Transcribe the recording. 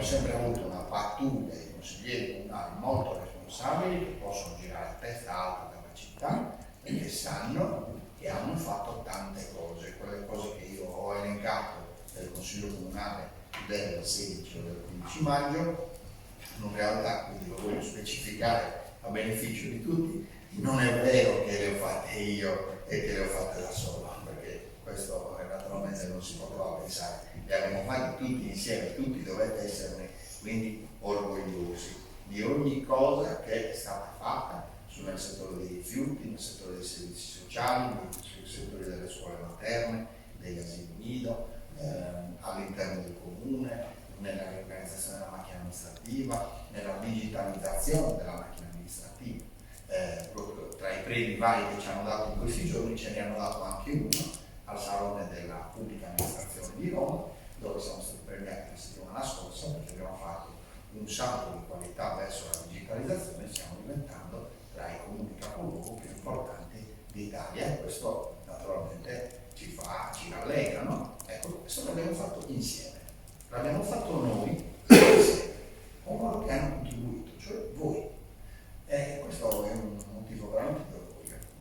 sempre avuto una pattuglia di consiglieri comunali molto responsabili che possono girare a testa alta per la città perché sanno che hanno fatto tante cose, quelle cose che io ho elencato del Consiglio Comunale del 16 o del 15 maggio, in realtà, quindi lo voglio specificare a beneficio di tutti, non è vero che le ho fatte io e che le ho fatte da solo, perché questo naturalmente non si poteva pensare, le abbiamo fatte tutti insieme, tutti dovete esserne quindi orgogliosi di ogni cosa che è stata fatta nel settore dei rifiuti, nel settore dei servizi sociali, nel settore delle scuole materne, degli asili nido, all'interno del comune, nella riorganizzazione della macchina amministrativa, nella digitalizzazione della macchina amministrativa. Proprio tra i premi vari che ci hanno dato in questi giorni ce ne hanno dato anche uno al Salone della Pubblica Amministrazione di Roma, dove siamo stati premiati la settimana scorsa perché abbiamo fatto un salto di qualità verso la digitalizzazione e stiamo diventando